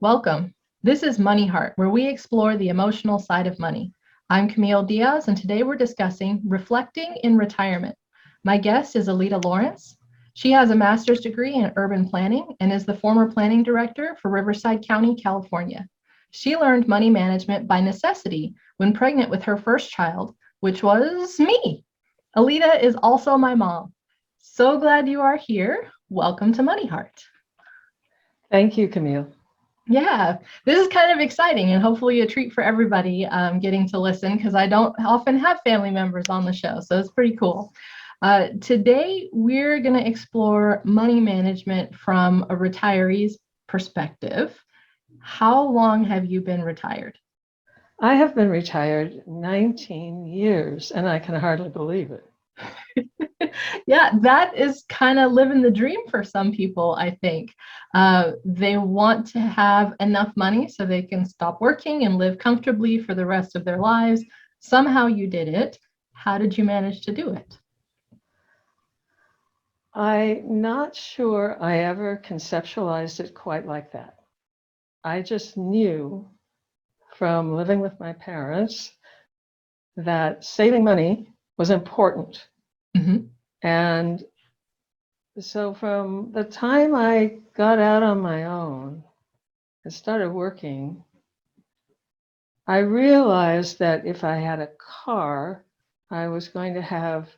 Welcome. This is Money Heart, where we explore the emotional side of money. I'm Camille Diaz, and today we're discussing reflecting in retirement. My guest is Aleta Laurence. She has a master's degree in urban planning and is the former planning director for Riverside County, California. She learned money management by necessity when pregnant with her first child, which was me. Aleta is also my mom. So glad you are here. Welcome to Money Heart. Thank you, Camille. Yeah, this is kind of exciting and hopefully a treat for everybody getting to listen, because I don't often have family members on the show, so it's pretty cool. Today, we're going to explore money management from a retiree's perspective. How long have you been retired? I have been retired 19 years, and I can hardly believe it. Yeah, that is kind of living the dream for some people, I think. They want to have enough money so they can stop working and live comfortably for the rest of their lives. Somehow you did it. How did you manage to do it? I'm not sure I ever conceptualized it quite like that. I just knew from living with my parents that saving money was important. Mm-hmm. And so from the time I got out on my own and started working, I realized that if I had a car, I was going to have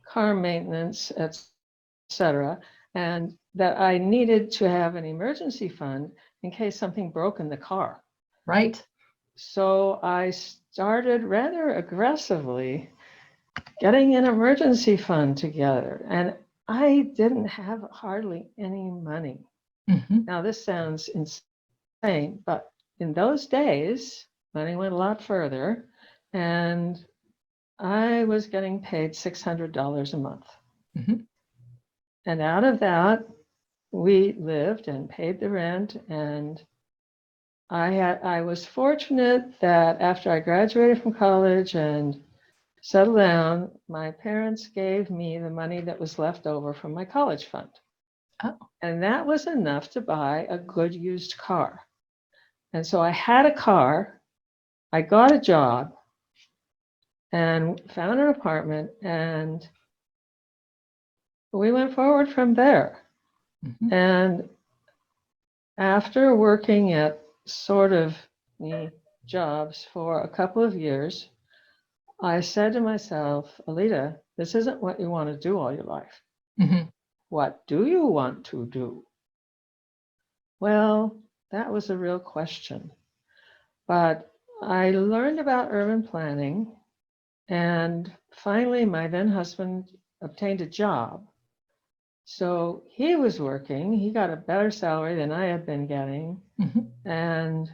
car maintenance, etc., and that I needed to have an emergency fund in case something broke in the car. Right. So I started rather aggressively getting an emergency fund together, and I didn't have hardly any money. Mm-hmm. Now, this sounds insane, but in those days, money went a lot further, and I was getting paid $600 a month. Mm-hmm. And out of that, we lived and paid the rent. And I was fortunate that after I graduated from college and settled down, my parents gave me the money that was left over from my college fund. Oh. And that was enough to buy a good used car. And so I had a car, I got a job, and found an apartment, and we went forward from there. Mm-hmm. And after working at sort of jobs for a couple of years, I said to myself, Aleta, this isn't what you want to do all your life. Mm-hmm. What do you want to do? Well, that was a real question. But I learned about urban planning, and finally my then husband obtained a job. So he was working, he got a better salary than I had been getting. Mm-hmm. And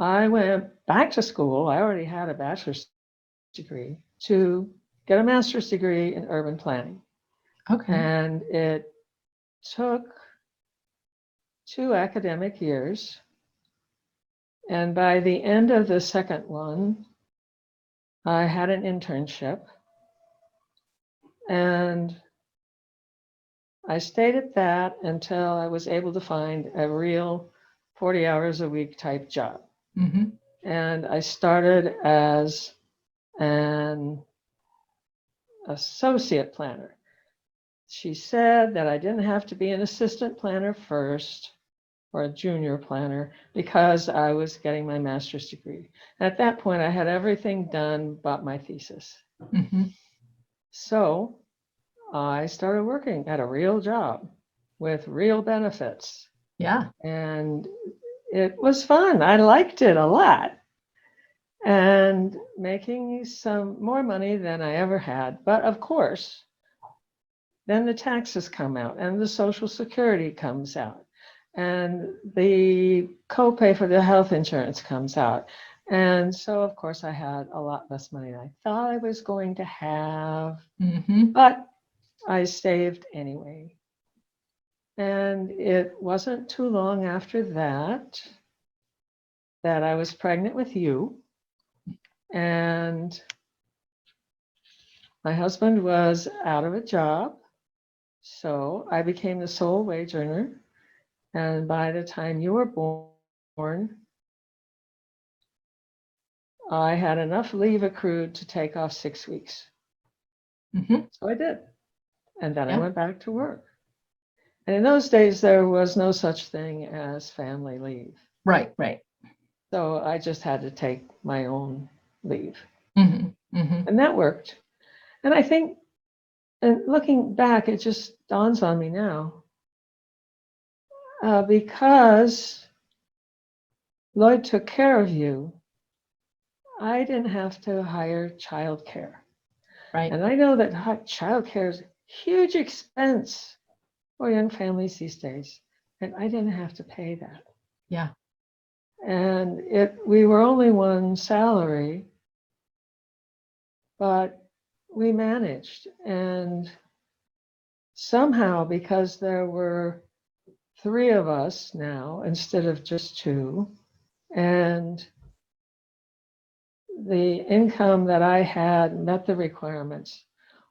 I went back to school. I already had a bachelor's degree to get a master's degree in urban planning. Okay. And it took 2 academic years. And by the end of the second one, I had an internship. And I stayed at that until I was able to find a real 40 hours a week type job. Mm-hmm. And I started as an associate planner. She said that I didn't have to be an assistant planner first or a junior planner because I was getting my master's degree. At that point, I had everything done but my thesis. Mm-hmm. So I started working at a real job with real benefits. Yeah. And it was fun. I liked it a lot. And making some more money than I ever had. But of course, then the taxes come out and the Social Security comes out and the copay for the health insurance comes out. And so, of course, I had a lot less money than I thought I was going to have, Mm-hmm. but I saved anyway. And it wasn't too long after that I was pregnant with you. And my husband was out of a job. So I became the sole wage earner. And by the time you were born, I had enough leave accrued to take off 6 weeks. Mm-hmm. So I did. And then I Yeah. went back to work. And in those days, there was no such thing as family leave. Right, right. So I just had to take my own leave. Mm-hmm. Mm-hmm. And that worked. And I think, and looking back, it just dawns on me now, because Lloyd took care of you, I didn't have to hire childcare. Right. And I know that childcare is a huge expense for young families these days. And I didn't have to pay that. Yeah. And we were only one salary, but we managed. And somehow, because there were 3 of us now instead of just 2, and the income that I had met the requirements,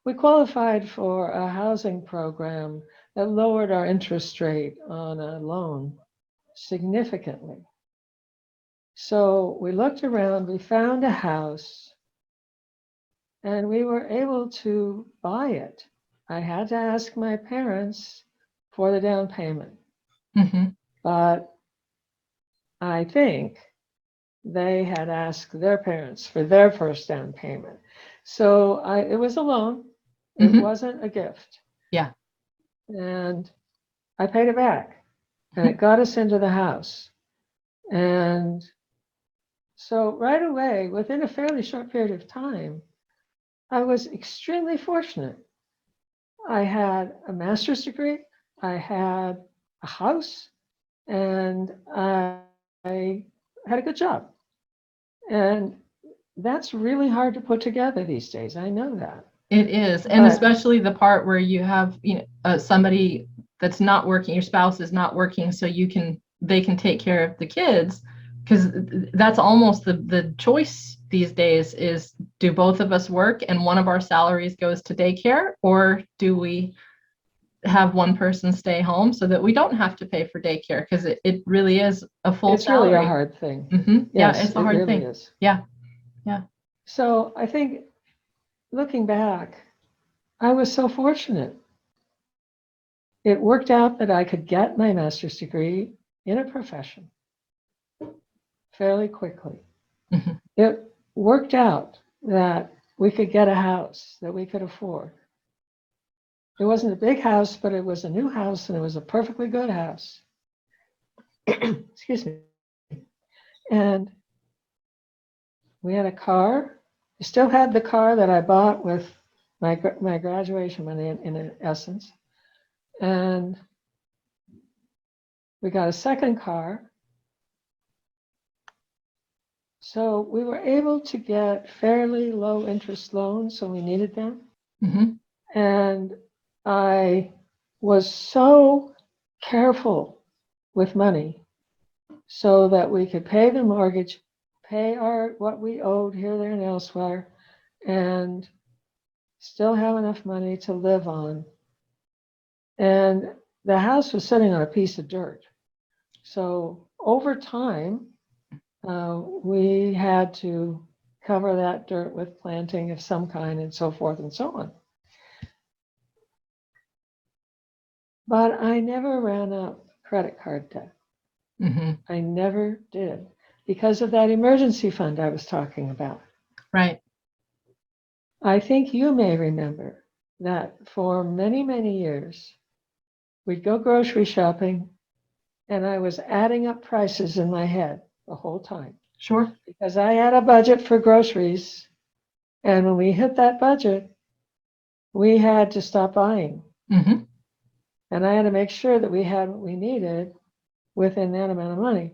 we qualified for a housing program that lowered our interest rate on a loan significantly. So we looked around, we found a house, and we were able to buy it. I had to ask my parents for the down payment, Mm-hmm. but I think they had asked their parents for their first down payment. So it was a loan. It Mm-hmm. wasn't a gift. Yeah. And I paid it back, and it got us into the house. And so right away, within a fairly short period of time, I was extremely fortunate. I had a master's degree, I had a house, and I had a good job. And that's really hard to put together these days. I know that. It is. And But especially the part where you have, somebody that's not working, your spouse is not working, so they can take care of the kids, because that's almost the choice these days is, do both of us work and one of our salaries goes to daycare, or do we have one person stay home so that we don't have to pay for daycare, because it really is a full it's really a salary. hard thing. Mm-hmm. Yeah, Yes, it's a it hard really thing. is. Yeah. Yeah. So I think looking back, I was so fortunate. It worked out that I could get my master's degree in a profession fairly quickly. Mm-hmm. It worked out that we could get a house that we could afford. It wasn't a big house, but it was a new house, and it was a perfectly good house. Excuse me. And we had a car. I still had the car that I bought with my graduation money, in essence. And we got a second car. So we were able to get fairly low interest loans when we needed them. Mm-hmm. And I was so careful with money so that we could pay the mortgage, pay what we owed here, there, and elsewhere, and still have enough money to live on. And the house was sitting on a piece of dirt. So over time, we had to cover that dirt with planting of some kind and so forth and so on. But I never ran up credit card debt. Mm-hmm. I never did, because of that emergency fund I was talking about. Right. I think you may remember that for many, many years, we'd go grocery shopping, and I was adding up prices in my head the whole time. Sure. Because I had a budget for groceries, and when we hit that budget, we had to stop buying. Mm-hmm. And I had to make sure that we had what we needed within that amount of money.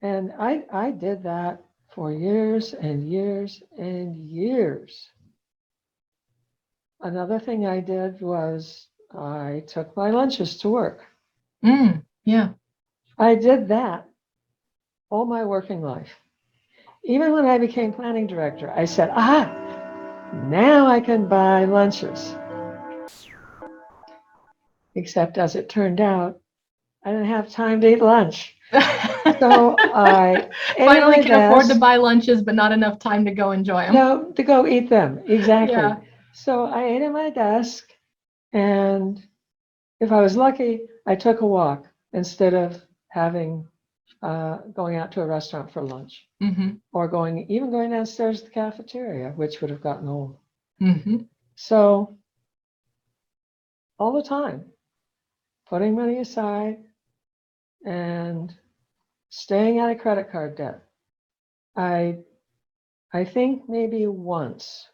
And I did that for years and years and years. Another thing I did was I took my lunches to work. Yeah. I did that all my working life. Even when I became planning director, I said, now I can buy lunches. Except as it turned out, I didn't have time to eat lunch. So I ate at Finally my can afford to desk. buy lunches, but not enough time to go enjoy them. No, to go eat them. Exactly. Yeah. So I ate at my desk, and if I was lucky, I took a walk instead of having going out to a restaurant for lunch, or even going downstairs to the cafeteria, which would have gotten old. So all the time, putting money aside and staying out of credit card debt. I think maybe once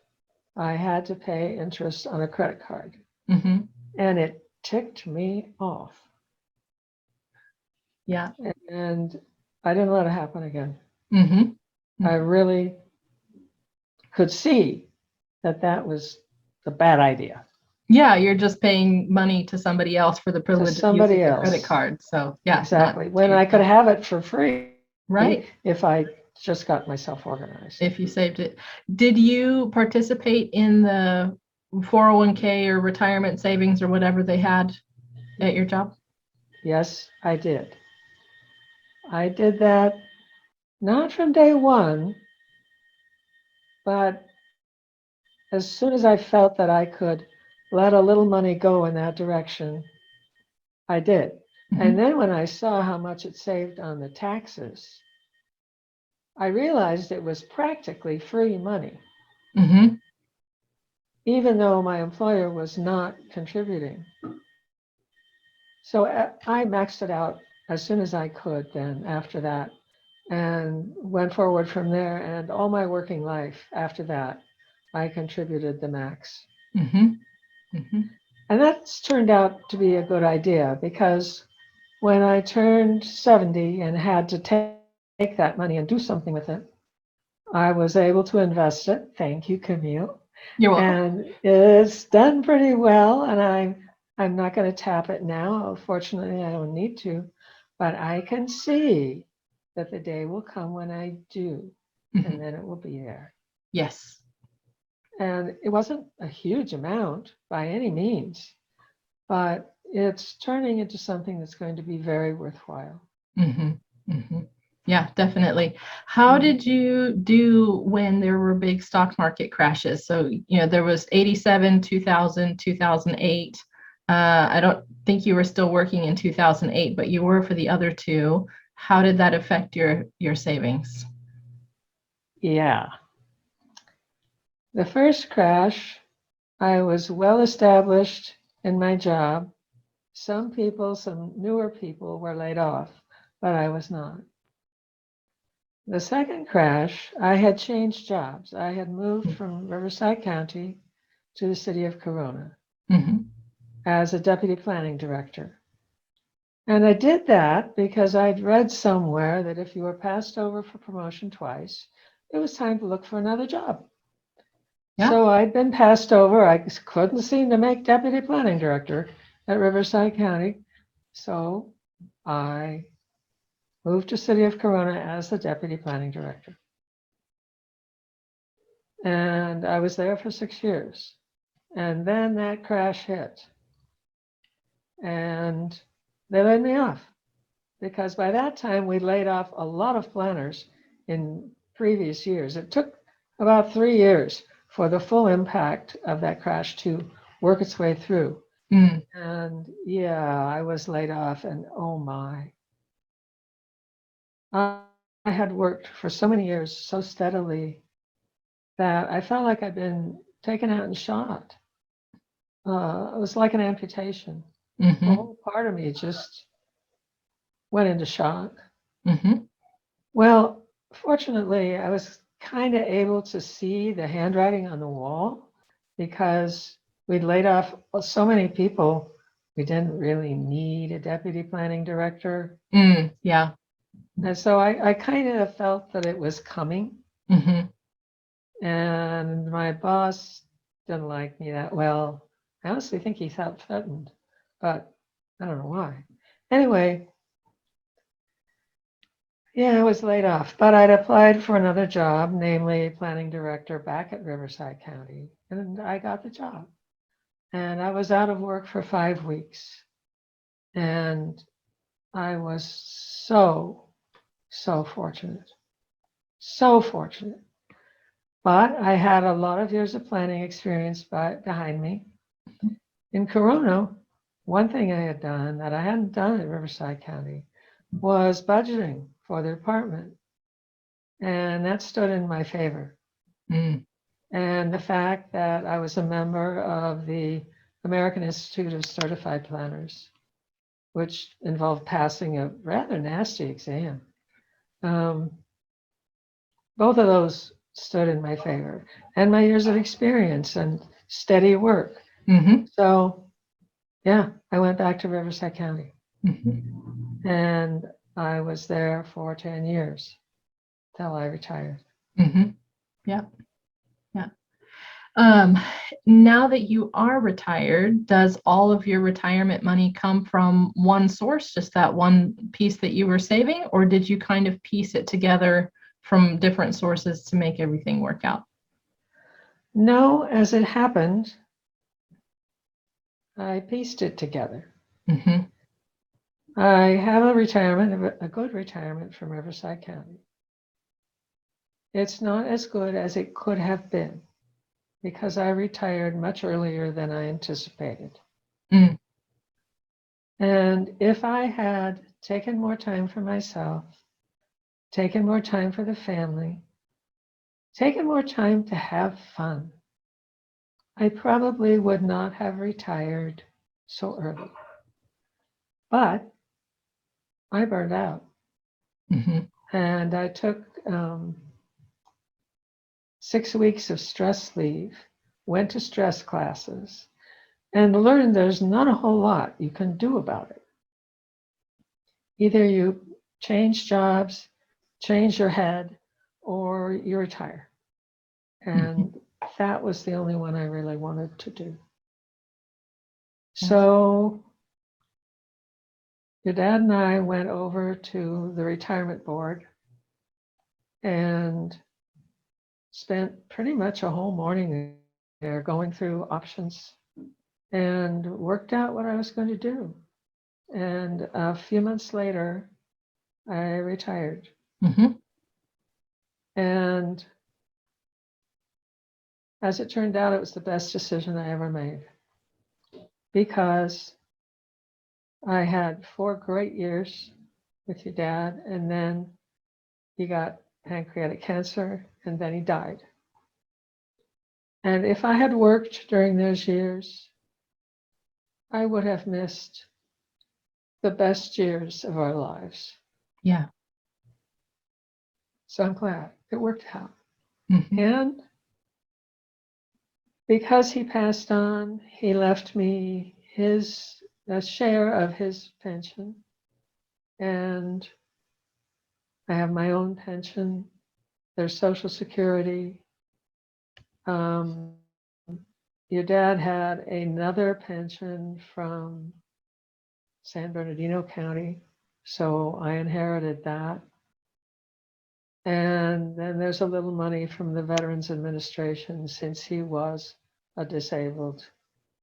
I had to pay interest on a credit card, and it ticked me off. Yeah. And I didn't let it happen again. Mm-hmm. I really could see that was a bad idea. Yeah, you're just paying money to somebody else for the To privilege of somebody using the credit else. card. So yeah, not Exactly. to When I could yourself. have it for free Right. if I just got myself organized. If you saved it. Did you participate in the 401k or retirement savings or whatever they had at your job? Yes, I did. I did that not from day one, but as soon as I felt that I could let a little money go in that direction, I did. And then when I saw how much it saved on the taxes, I realized it was practically free money, even though my employer was not contributing. So I maxed it out as soon as I could then after that, and went forward from there. And all my working life after that, I contributed the max. And that's turned out to be a good idea, because when I turned 70 and had to take that money and do something with it, I was able to invest it. Thank you, Camille. You're welcome. And it's done pretty well. And I'm not going to tap it now. Fortunately, I don't need to. But I can see that the day will come when I do, and then it will be there. Yes. And it wasn't a huge amount by any means, but it's turning into something that's going to be very worthwhile. Yeah, definitely. How did you do when there were big stock market crashes? So, there was 87, 2000, 2008. I don't think you were still working in 2008, but you were for the other two. How did that affect your savings? Yeah. The first crash, I was well established in my job. Some newer people were laid off, but I was not. The second crash, I had changed jobs. I had moved from Riverside County to the city of Corona as a deputy planning director. And I did that because I'd read somewhere that if you were passed over for promotion twice, it was time to look for another job. Yeah. So I'd been passed over. I couldn't seem to make deputy planning director at Riverside County. So I moved to City of Corona as the deputy planning director. And I was there for 6 years. And then that crash hit. And they laid me off, because by that time we laid off a lot of planners in previous years. It took about 3 years for the full impact of that crash to work its way through. And yeah, I was laid off, and oh my. I had worked for so many years so steadily that I felt like I'd been taken out and shot. It was like an amputation. A whole part of me just went into shock. Well, fortunately, I was kind of able to see the handwriting on the wall, because we'd laid off so many people. We didn't really need a deputy planning director. Yeah. And so I kind of felt that it was coming. And my boss didn't like me that well. I honestly think he felt threatened, but I don't know why. Anyway, yeah, I was laid off, but I'd applied for another job, namely planning director back at Riverside County, and I got the job. And I was out of work for 5 weeks. And I was so fortunate. So fortunate. But I had a lot of years of planning experience behind me. In Corona, one thing I had done that I hadn't done at Riverside County was budgeting for the department. And that stood in my favor. Mm. And the fact that I was a member of the American Institute of Certified Planners, which involved passing a rather nasty exam. Both of those stood in my favor, and my years of experience and steady work. Mm-hmm. So, yeah, I went back to Riverside County, Mm-hmm. and I was there for 10 years till I retired. Mm-hmm. Yeah. Yeah. Now that you are retired, does all of your retirement money come from one source, just that one piece that you were saving, or did you kind of piece it together from different sources to make everything work out? No, as it happened, I pieced it together. Mm-hmm. I have a good retirement from Riverside County. It's not as good as it could have been because I retired much earlier than I anticipated. Mm. And if I had taken more time for myself, taken more time for the family, taken more time to have fun, I probably would not have retired so early. But I burned out. Mm-hmm. And I took 6 weeks of stress leave, went to stress classes, and learned there's not a whole lot you can do about it. Either you change jobs, change your head, or you retire. And that was the only one I really wanted to do. So your dad and I went over to the retirement board and spent pretty much a whole morning there going through options and worked out what I was going to do. And a few months later, I retired. Mm-hmm. And as it turned out, it was the best decision I ever made because I had 4 great years with your dad, and then he got pancreatic cancer, and then he died. And if I had worked during those years, I would have missed the best years of our lives. Yeah. So I'm glad it worked out. Mm-hmm. And because he passed on, he left me a share of his pension. And I have my own pension. There's Social Security. Your dad had another pension from San Bernardino County, so I inherited that. And then there's a little money from the Veterans Administration since he was a disabled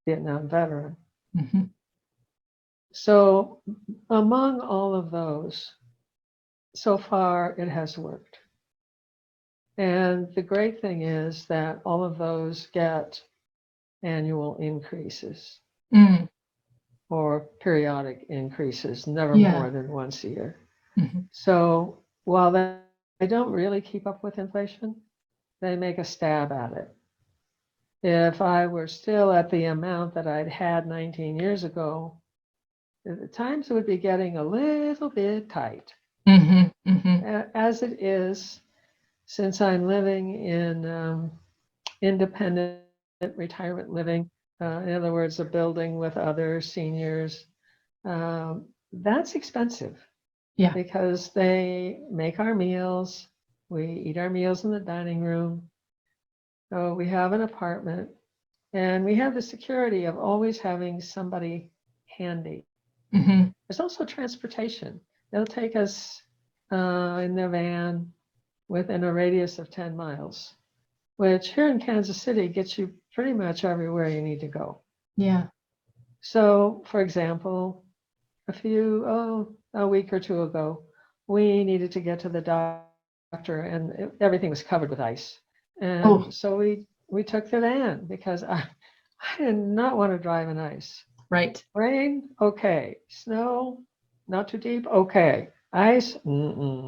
Vietnam veteran. Mm-hmm. So among all of those, so far it has worked. And the great thing is that all of those get annual increases Mm. or periodic increases, never Yeah. more than once a year. Mm-hmm. So while they don't really keep up with inflation, they make a stab at it. If I were still at the amount that I'd had 19 years ago, the times would be getting a little bit tight. Mm-hmm. Mm-hmm. As it is, since I'm living in independent retirement living, in other words, a building with other seniors, that's expensive. Yeah. Because they make our meals, we eat our meals in the dining room. So we have an apartment, and we have the security of always having somebody handy. Hmm. There's also transportation. They'll take us in their van within a radius of 10 miles, which here in Kansas City gets you pretty much everywhere you need to go. Yeah. So, for example, a week or two ago, we needed to get to the doctor, and everything was covered with ice. Oh, And so we took the van because I did not want to drive in ice. right. Rain, okay. Snow, not too deep, okay. Ice, No,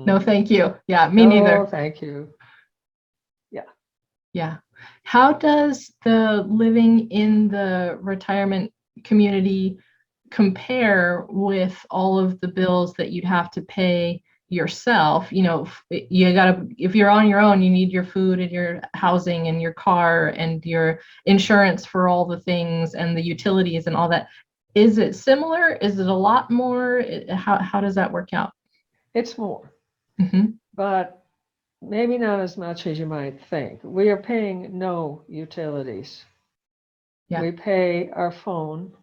mm-mm. thank you. Yeah, me No, neither. thank you. Yeah. Yeah. How does the living in the retirement community compare with all of the bills that you'd have to pay yourself? You know, you gotta, if you're on your own, you need your food and your housing and your car and your insurance for all the things and the utilities and all that. Is it similar? Is it a lot more? How does that work out? It's more, Hmm. but maybe not as much as you might think. We are paying no utilities. Yeah. We pay our phone.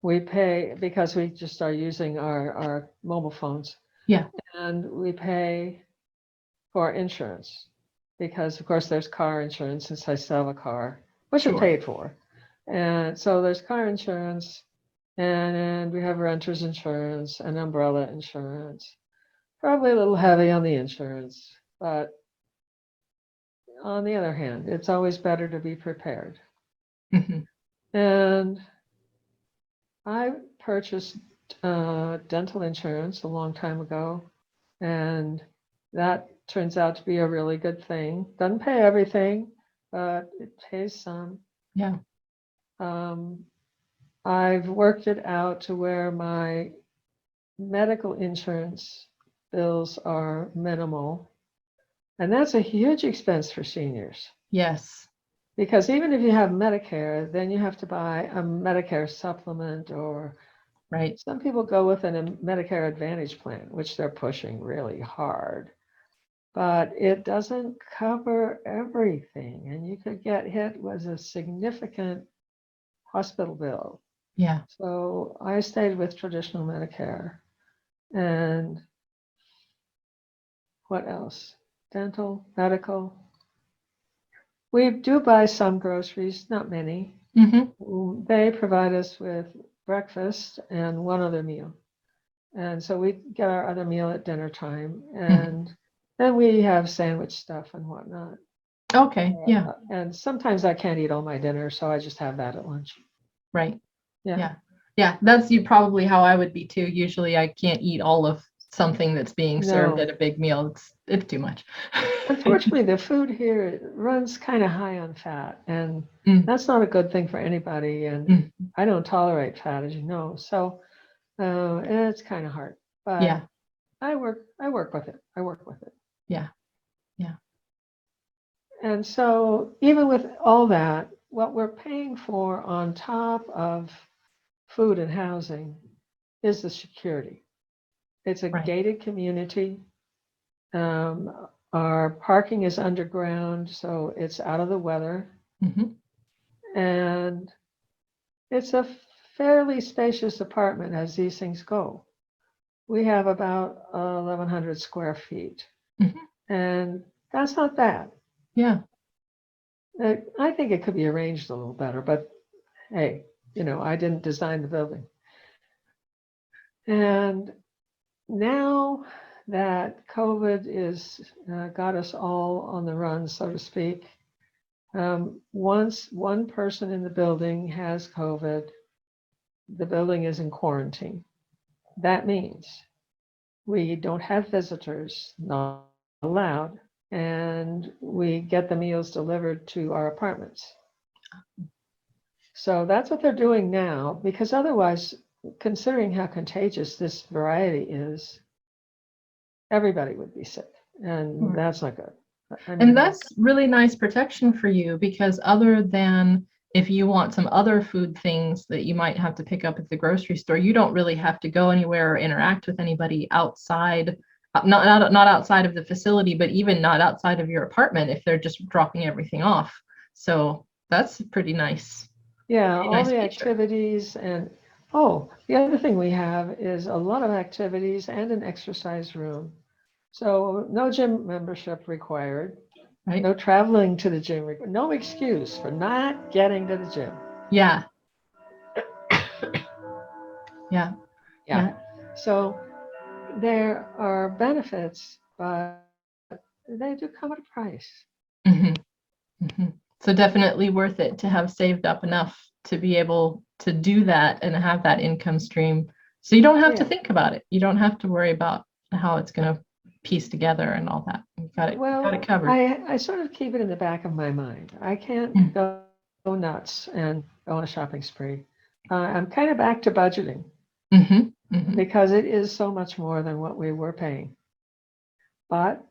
We pay because we just are using our mobile phones, Yeah. and we pay for insurance because, of course, there's car insurance since I still have a car, which is Sure. paid for. And so there's car insurance, and we have renter's insurance and umbrella insurance. Probably a little heavy on the insurance, but on the other hand, it's always better to be prepared. Hmm. And I purchased dental insurance a long time ago, and that turns out to be a really good thing. Doesn't pay everything, but it pays some. Yeah. Um, I've worked it out to where my medical insurance bills are minimal, and that's a huge expense for seniors. Yes. Because even if you have Medicare, then you have to buy a Medicare supplement, or Right. some people go with a Medicare Advantage plan, which they're pushing really hard. But it doesn't cover everything, and you could get hit with a significant hospital bill. Yeah. So I stayed with traditional Medicare. And what else? Dental, medical. We do buy some groceries, not many. Hmm. They provide us with breakfast and one other meal. And so we get our other meal at dinner time. Hmm. And then we have sandwich stuff and whatnot. Okay. Yeah. And sometimes I can't eat all my dinner, so I just have that at lunch. Right. Yeah. Yeah. Yeah. That's you probably how I would be too. Usually I can't eat all of something that's being served at No. a big meal. It's too much. Unfortunately, the food here runs kind of high on fat, and Mm, that's not a good thing for anybody. And mm, I don't tolerate fat, as you know, so it's kind of hard. But yeah. I work with it. I work with it. Yeah. Yeah. And so even with all that, what we're paying for on top of food and housing is the security. It's a Right. gated community. Our parking is underground, so it's out of the weather. Hmm. And it's a fairly spacious apartment as these things go. We have about 1,100 square feet, Hmm. and that's not bad. Yeah. I think it could be arranged a little better, but hey, I didn't design the building. And now that COVID is got us all on the run, so to speak, once one person in the building has COVID, the building is in quarantine. That means we don't have visitors, not allowed, and we get the meals delivered to our apartments. So that's what they're doing now, because otherwise, considering how contagious this variety is, everybody would be sick, and Sure. that's not good. I And mean, that's really nice protection for you because other than if you want some other food things that you might have to pick up at the grocery store, you don't really have to go anywhere or interact with anybody outside, not outside of the facility, but even not outside of your apartment if they're just dropping everything off. So that's a yeah, pretty all nice the feature. activities, and Oh, the other thing we have is a lot of activities and an exercise room. So no gym membership required, Right? no traveling to the gym, no excuse for not getting to the gym. Yeah. Yeah. Yeah. Yeah. So there are benefits, but they do come at a price. hmm hmm So definitely worth it to have saved up enough to be able to do that and have that income stream. So you don't have to Yeah. think about it. You don't have to worry about how it's going to piece together and all that. You've got it Well, covered. I sort of keep it in the back of my mind. I can't Mm. go nuts and go on a shopping spree. I'm kind of back to budgeting hmm hmm because it is so much more than what we were paying. But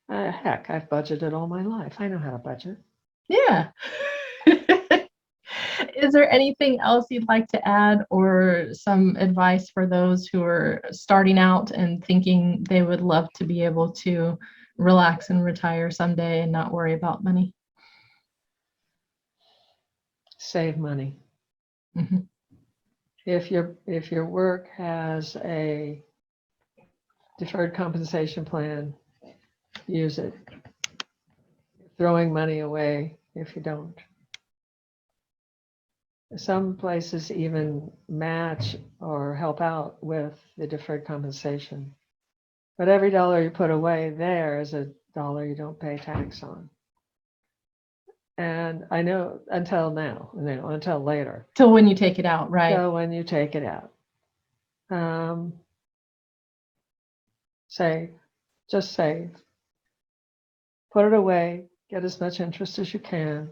heck, I've budgeted all my life. I know how to budget. Yeah. Is there anything else you'd like to add or some advice for those who are starting out and thinking they would love to be able to relax and retire someday and not worry about money? Save money. hmm If your work has a deferred compensation plan, use it. Throwing money away if you don't. Some places even match or help out with the deferred compensation. But every dollar you put away there is a dollar you don't pay tax on. And I know until now, until later. Till when you take it out, right? So when you take it out, just save, put it away, get as much interest as you can.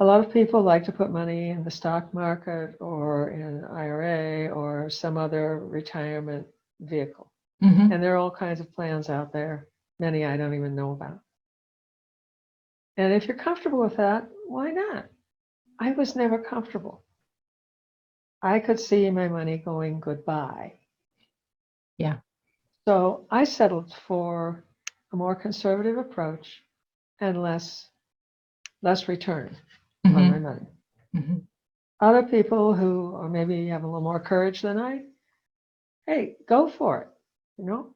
A lot of people like to put money in the stock market or in IRA or some other retirement vehicle. hmm And there are all kinds of plans out there, many I don't even know about. And if you're comfortable with that, why not? I was never comfortable. I could see my money going goodbye. Yeah. So I settled for a more conservative approach and less return on hmm my money. hmm Other people who, or maybe have a little more courage than I, hey, go for it. You know,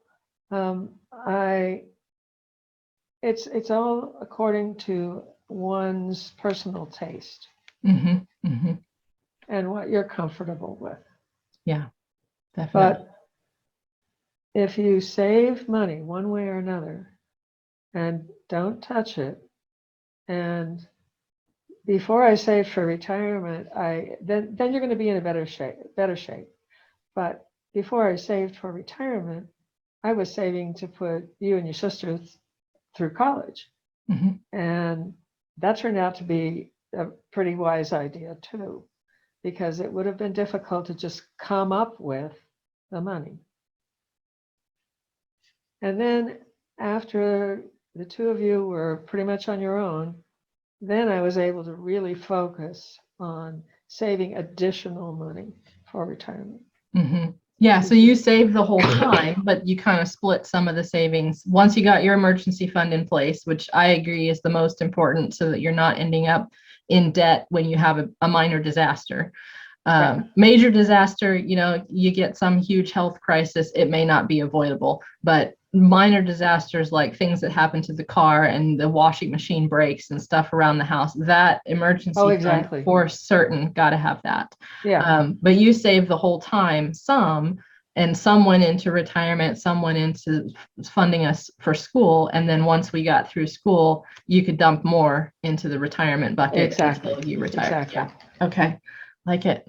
it's all according to one's personal taste hmm hmm and what you're comfortable with. Yeah, definitely. But if you save money one way or another and don't touch it, and before I saved for retirement, then you're going to be in a better shape. But before I saved for retirement, I was saving to put you and your sister through college. hmm And that turned out to be a pretty wise idea too, because it would have been difficult to just come up with the money. And then after the two of you were pretty much on your own, then I was able to really focus on saving additional money for retirement. hmm Yeah, so you saved the whole time, but you kind of split some of the savings once you got your emergency fund in place, which I agree is the most important so that you're not ending up in debt when you have a minor disaster. Right. Major disaster, you get some huge health crisis, it may not be avoidable, but minor disasters like things that happen to the car and the washing machine breaks and stuff around the house, that Oh, emergency fund exactly. for certain, got to have that. Yeah. But you save the whole time some, and some went into retirement, some went into funding us for school. And then once we got through school, you could dump more into the retirement bucket Exactly. until you retire. Exactly. Yeah. Okay. Like it.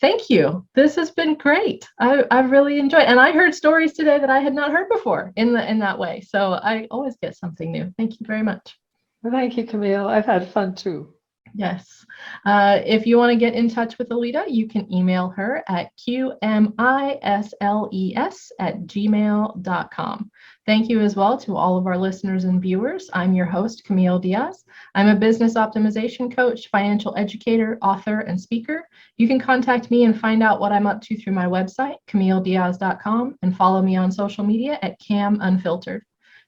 Thank you. This has been great. I've really enjoyed, and I heard stories today that I had not heard before in that way. So I always get something new. Thank you very much. Well, thank you, Camille. I've had fun too. Yes. If you want to get in touch with Aleta, you can email her at qmisles@gmail.com. Thank you as well to all of our listeners and viewers. I'm your host, Camille Diaz. I'm a business optimization coach, financial educator, author, and speaker. You can contact me and find out what I'm up to through my website, CamilleDiaz.com, and follow me on social media at Cam Unfiltered.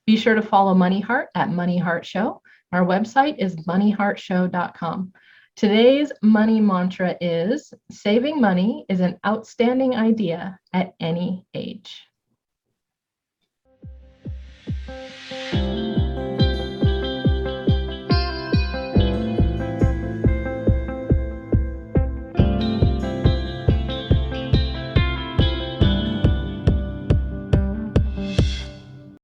Be sure to follow Money Heart at Money Heart Show. Our website is moneyheartshow.com. Today's money mantra is saving money is an outstanding idea at any age.